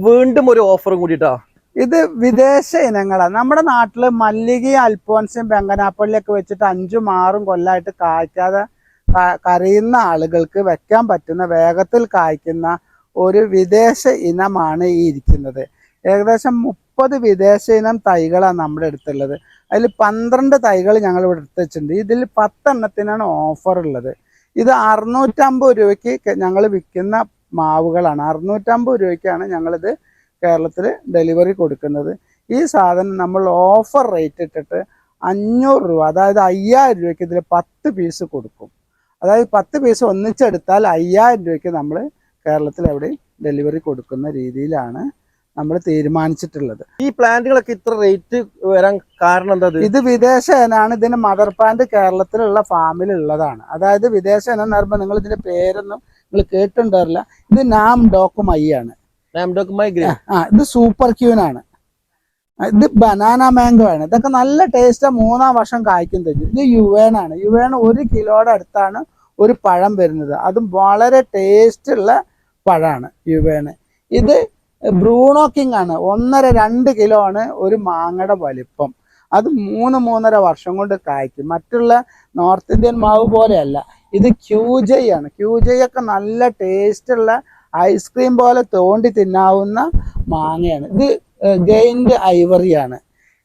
വീണ്ടും ഒരു ഓഫർ കൂടിട്ടാ. ഇത് വിദേശ ഇനങ്ങളാണ്. നമ്മുടെ നാട്ടില് മല്ലികയും അൽഫോൻസും ബെങ്കനാപ്പള്ളിയൊക്കെ വെച്ചിട്ട് 5ഉം 6ഉം കൊല്ലമായിട്ട് കായ്ക്കാതെ കരയുന്ന ആളുകൾക്ക് വെക്കാൻ പറ്റുന്ന വേഗത്തിൽ കായ്ക്കുന്ന ഒരു വിദേശ ഇനമാണ് ഈ ഇരിക്കുന്നത്. ഏകദേശം 30 വിദേശ ഇനം തൈകളാണ് നമ്മുടെ അടുത്തുള്ളത്. അതിൽ 12 തൈകൾ ഞങ്ങൾ ഇവിടെ എടുത്ത് വെച്ചിട്ടുണ്ട്. ഇതിൽ 10 എണ്ണത്തിനാണ് ഓഫർ ഉള്ളത്. ഇത് 650 രൂപയ്ക്ക് ഞങ്ങൾ വിൽക്കുന്ന മാവുകളാണ്. 650 രൂപയ്ക്കാണ് ഞങ്ങളിത് കേരളത്തിൽ ഡെലിവറി കൊടുക്കുന്നത്. ഈ സാധനം നമ്മൾ ഓഫർ റേറ്റ് ഇട്ടിട്ട് 500 രൂപ, അതായത് 5000 രൂപയ്ക്ക് ഇതിൽ 10 പീസ് കൊടുക്കും. അതായത് 10 പീസ് ഒന്നിച്ചെടുത്താൽ 5000 രൂപയ്ക്ക് നമ്മൾ കേരളത്തിൽ എവിടെ ഡെലിവറി കൊടുക്കുന്ന രീതിയിലാണ് നമ്മൾ തീരുമാനിച്ചിട്ടുള്ളത്. ഈ പ്ലാന്റുകളൊക്കെ ഇത്ര റേറ്റ് വരാൻ കാരണം എന്താ? ഇത് വിദേശ ഇനാണ്. ഇതിന് മദർ പ്ലാന്റ് കേരളത്തിലുള്ള ഫാമിലുള്ളതാണ്. അതായത് വിദേശ ഇനം എന്ന് പറയുമ്പോൾ നിങ്ങൾ ഇതിന്റെ പേരൊന്നും നിങ്ങൾ കേട്ടിട്ടുണ്ടാവില്ല. ഇത് നാം ഡോക്കുമൈ ആണ്. ഇത് സൂപ്പർ ക്യൂനാണ്. ഇത് ബനാന മാംഗോ ആണ്. ഇതൊക്കെ നല്ല ടേസ്റ്റ്. 3-ാം വർഷം കായ്ക്കും തരും. ഇത് യുവേനാണ്. യുവേന 1 കിലോയുടെ അടുത്താണ് ഒരു പഴം വരുന്നത്. അതും വളരെ ടേസ്റ്റ് ഉള്ള പഴമാണ് യുവേന്. ഇത് ബ്രൂണോ കിങ് ആണ്. 1.5-2 കിലോ ആണ് ഒരു മാങ്ങയുടെ വലിപ്പം. അത് 3-3.5 വർഷം കൊണ്ട് കായ്ക്കും. മറ്റുള്ള നോർത്ത് ഇന്ത്യൻ മാവ് പോലെയല്ല. ഇത് ക്യൂജൈ ആണ്. ക്യൂജൈ ഒക്കെ നല്ല ടേസ്റ്റ് ഉള്ള ഐസ്ക്രീം പോലെ തോണ്ടി തിന്നാവുന്ന മാങ്ങയാണ്. ഇത് ഗെയിൻഡ് ഐവറി ആണ്.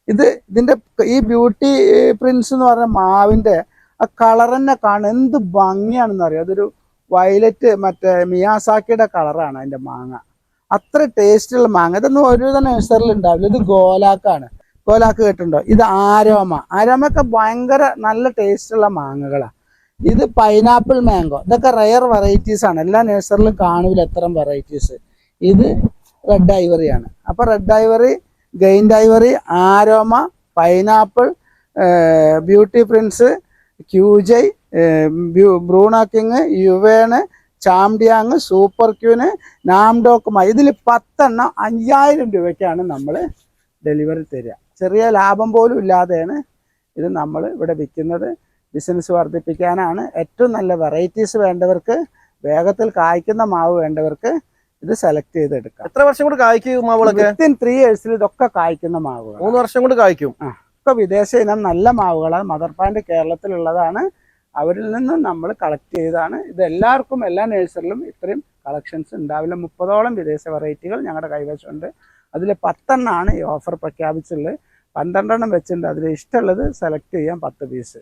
ഇതിന്റെ ഈ ബ്യൂട്ടി പ്രിൻസ് എന്ന് പറഞ്ഞ മാവിന്റെ ആ കളർ തന്നെ കാണും എന്ത് ഭംഗിയാണെന്ന് അറിയാം. അതൊരു വയലറ്റ് മറ്റേ മിയാസാക്കിയുടെ കളറാണ് അതിന്റെ മാങ്ങ. അത്ര ടേസ്റ്റുള്ള മാങ്ങ. ഇതൊന്നും ഒരുവിധ നഴ്സറിയിൽ ഉണ്ടാവില്ല. ഇത് ഗോലാക്കാണ്. ഗോലാക്ക് കേട്ടിട്ടുണ്ടോ? ഇത് ആരോമ. ആരോമയൊക്കെ ഭയങ്കര നല്ല ടേസ്റ്റുള്ള മാങ്ങകളാണ്. ഇത് പൈനാപ്പിൾ മാംഗോ. ഇതൊക്കെ റയർ വെറൈറ്റീസ് ആണ്. എല്ലാ നഴ്സറിലും കാണൂല എത്ര വെറൈറ്റീസ്. ഇത് റെഡ് ഐവറി ആണ്. അപ്പോൾ red ivory, gained ivory, aroma, pineapple, beauty prince, ക്യൂജൈ, ബ്രൂണോ കിങ്, യുവേന്, ചാംഡിയാങ്, സൂപ്പർ ക്യൂന്, നാംഡോക്കുമായി. ഇതിൽ 10 എണ്ണം 5000 രൂപയ്ക്കാണ് നമ്മൾ ഡെലിവറി തരിക. ചെറിയ ലാഭം പോലും ഇല്ലാതെയാണ് ഇത് നമ്മൾ ഇവിടെ വിൽക്കുന്നത്. ബിസിനസ് വർദ്ധിപ്പിക്കാനാണ്. ഏറ്റവും നല്ല വെറൈറ്റീസ് വേണ്ടവർക്ക്, വേഗത്തിൽ കായ്ക്കുന്ന മാവ് വേണ്ടവർക്ക് ഇത് സെലക്ട് ചെയ്തെടുക്കാം. എത്ര വർഷം കൊണ്ട് കായ്ക്കും മാവുകളൊക്കെ? വിത്തിൻ 3 ഇയേഴ്സിൽ ഇതൊക്കെ കായ്ക്കുന്ന മാവുകൾ. 3 വർഷം കൊണ്ട് കായ്ക്കും. ഒക്കെ വിദേശ ഇനം നല്ല മാവുകളാണ്. Mother plant കേരളത്തിലുള്ളതാണ്. അവരിൽ നിന്നും നമ്മൾ കളക്ട് ചെയ്താണ്. ഇത് എല്ലാവർക്കും എല്ലാ നഴ്സറിലും ഇത്രയും കളക്ഷൻസ് ഉണ്ടാവില്ല. 30ഓളം വിദേശ വെറൈറ്റികൾ ഞങ്ങളുടെ കൈവശമുണ്ട്. അതിൽ 10 എണ്ണമാണ് ഈ ഓഫർ പ്രഖ്യാപിച്ചുള്ളത്. 12 എണ്ണം വെച്ചിട്ടുണ്ട്. അതിൽ ഇഷ്ടമുള്ളത് സെലക്ട് ചെയ്യാം. 10 പീസ്.